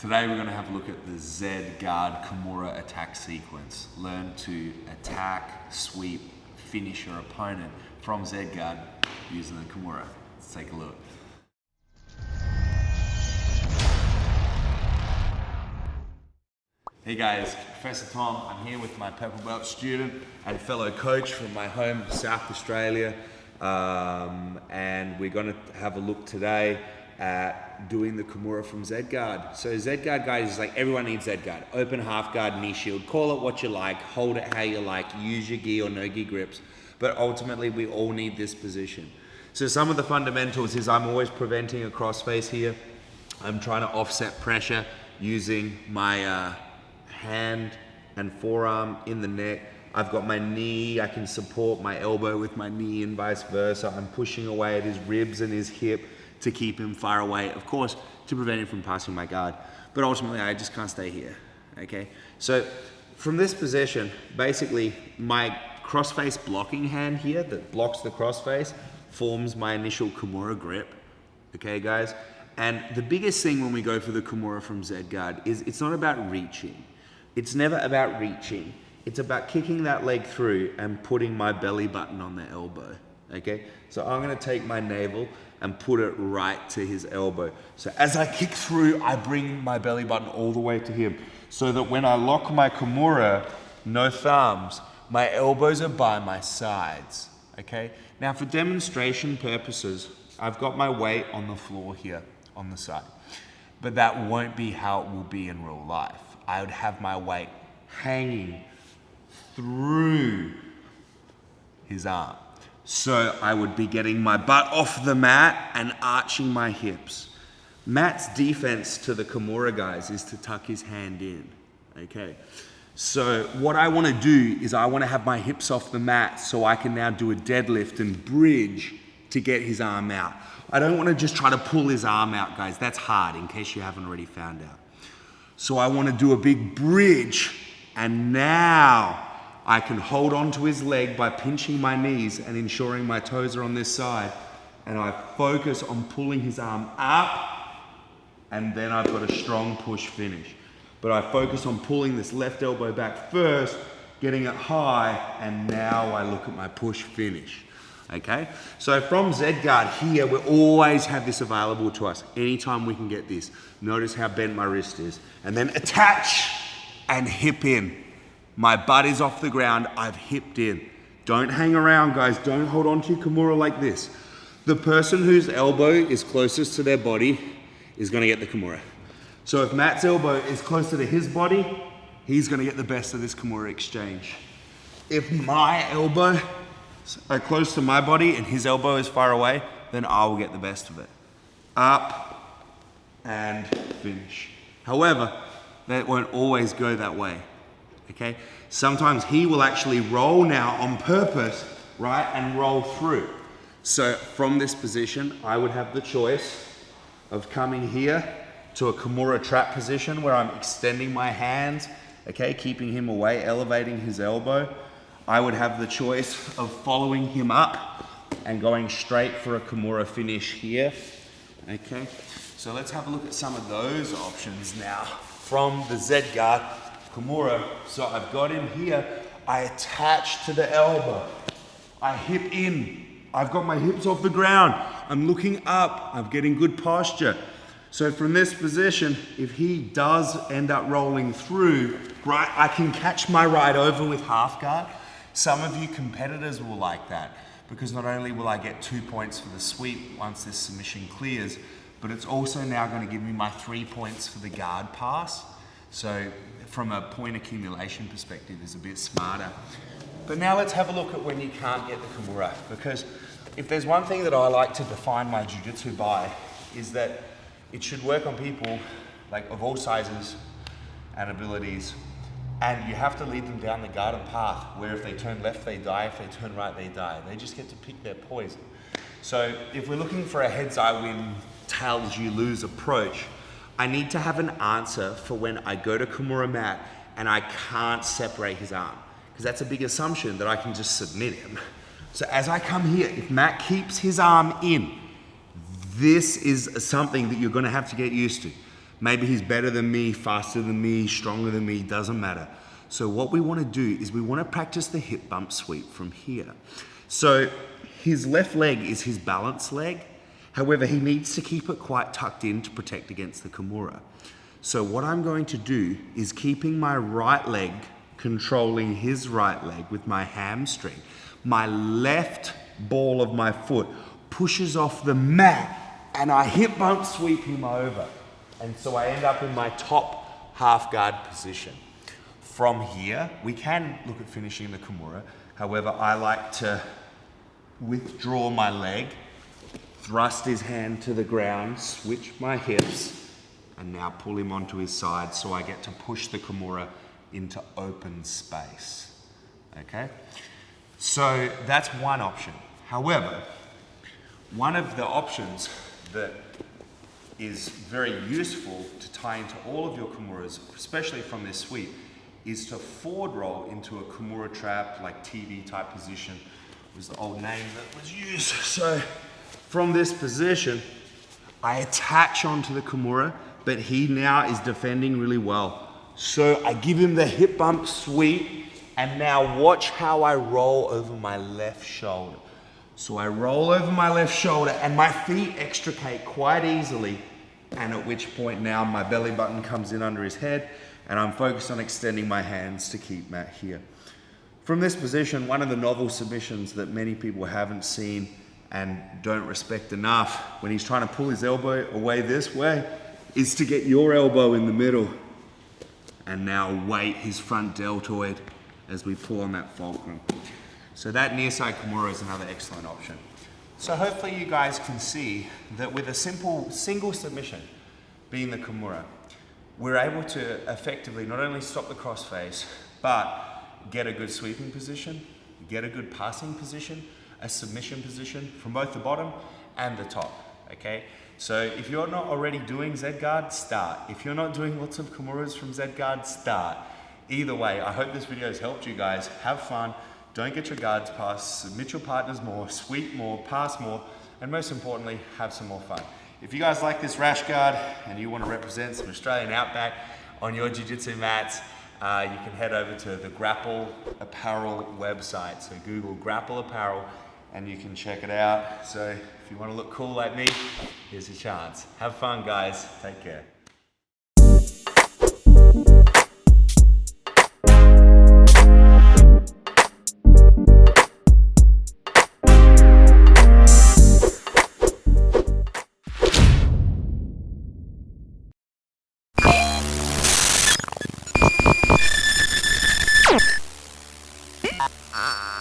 Today we're going to have a look at the Z guard Kimura attack sequence. Learn to attack, sweep, finish your opponent from Z guard using the Kimura. Let's take a look. Hey guys, Professor Tom. I'm here with my purple belt student and fellow coach from my home, South Australia. And we're going to have a look today at doing the Kimura from Z guard. So Z guard, guys, is like everyone needs Z guard. Open half guard, knee shield. Call it what you like. Hold it how you like. Use your gi or no gi grips. But ultimately, we all need this position. So some of the fundamentals is I'm always preventing a crossface here. I'm trying to offset pressure using my hand and forearm in the neck. I've got my knee, I can support my elbow with my knee and vice versa. I'm pushing away at his ribs and his hip to keep him far away, of course, to prevent him from passing my guard. But ultimately, I just can't stay here, okay? So from this position, basically, my crossface blocking hand here that blocks the crossface forms my initial Kimura grip, okay, guys? And the biggest thing when we go for the Kimura from Z guard is it's not about reaching. It's never about reaching. It's about kicking that leg through and putting my belly button on the elbow, okay? So I'm gonna take my navel and put it right to his elbow. So as I kick through, I bring my belly button all the way to him so that when I lock my Kimura, no thumbs, my elbows are by my sides, okay? Now for demonstration purposes, I've got my weight on the floor here on the side, but that won't be how it will be in real life. I would have my weight hanging through his arm. So I would be getting my butt off the mat and arching my hips. Matt's defense to the Kimura, guys, is to tuck his hand in, okay? So what I wanna do is I wanna have my hips off the mat so I can now do a deadlift and bridge to get his arm out. I don't wanna just try to pull his arm out, guys. That's hard, in case you haven't already found out. So I wanna do a big bridge, and now I can hold on to his leg by pinching my knees and ensuring my toes are on this side, and I focus on pulling his arm up, and then I've got a strong push finish. But I focus on pulling this left elbow back first, getting it high, and now I look at my push finish. Okay? So from Z guard here, we always have this available to us. Anytime we can get this. Notice how bent my wrist is. And then attach and hip in. My butt is off the ground, I've hipped in. Don't hang around, guys. Don't hold on to your Kimura like this. The person whose elbow is closest to their body is gonna get the Kimura. So if Matt's elbow is closer to his body, he's gonna get the best of this Kimura exchange. If my elbow are close to my body and his elbow is far away, then I will get the best of it. Up and finish. However, that won't always go that way, okay? Sometimes he will actually roll now on purpose, right, and roll through. So from this position, I would have the choice of coming here to a Kimura trap position where I'm extending my hands, okay, keeping him away, elevating his elbow. I would have the choice of following him up and going straight for a Kimura finish here, okay? So let's have a look at some of those options now from the Z guard Kimura. So I've got him here, I attach to the elbow, I hip in, I've got my hips off the ground, I'm looking up, I'm getting good posture. So from this position, if he does end up rolling through, right, I can catch my right over with half guard. Some of you competitors will like that because not only will I get 2 points for the sweep once this submission clears, but it's also now going to give me my 3 points for the guard pass. So from a point accumulation perspective, it's a bit smarter. But now let's have a look at when you can't get the Kimura, because if there's one thing that I like to define my jiu-jitsu by is that it should work on people like of all sizes and abilities. And you have to lead them down the garden path where if they turn left, they die. If they turn right, they die. They just get to pick their poison. So if we're looking for a heads I win, tails you lose approach, I need to have an answer for when I go to Kimura mat and I can't separate his arm. Because that's a big assumption that I can just submit him. So as I come here, if Matt keeps his arm in, this is something that you're gonna have to get used to. Maybe he's better than me, faster than me, stronger than me, doesn't matter. So what we want to do is we want to practice the hip bump sweep from here. So his left leg is his balance leg. However, he needs to keep it quite tucked in to protect against the Kimura. So what I'm going to do is keeping my right leg controlling his right leg with my hamstring. My left ball of my foot pushes off the mat and I hip bump sweep him over. And so I end up in my top half guard position. From here, we can look at finishing the Kimura. However, I like to withdraw my leg, thrust his hand to the ground, switch my hips, and now pull him onto his side so I get to push the Kimura into open space. Okay? So that's one option. However, one of the options that is very useful to tie into all of your Kimuras, especially from this sweep, is to forward roll into a Kimura trap, like TV type position, was the old name that was used. So from this position, I attach onto the Kimura, but he now is defending really well. So I give him the hip bump sweep, and now watch how I roll over my left shoulder. So I roll over my left shoulder and my feet extricate quite easily, and at which point now my belly button comes in under his head and I'm focused on extending my hands to keep Matt here. From this position, one of the novel submissions that many people haven't seen and don't respect enough when he's trying to pull his elbow away this way is to get your elbow in the middle and now weight his front deltoid as we pull on that fulcrum. So that near side Kimura is another excellent option. So hopefully you guys can see that with a simple single submission, being the Kimura, we're able to effectively not only stop the crossface, but get a good sweeping position, get a good passing position, a submission position from both the bottom and the top, okay? So if you're not already doing Z-guard, start. If you're not doing lots of Kimuras from Z-guard, start. Either way, I hope this video has helped you guys. Have fun. Don't get your guards passed, submit your partners more, sweep more, pass more, and most importantly, have some more fun. If you guys like this rash guard and you want to represent some Australian outback on your jiu-jitsu mats, you can head over to the Grapple Apparel website. So Google Grapple Apparel and you can check it out. So if you want to look cool like me, here's your chance. Have fun, guys. Take care. Ah.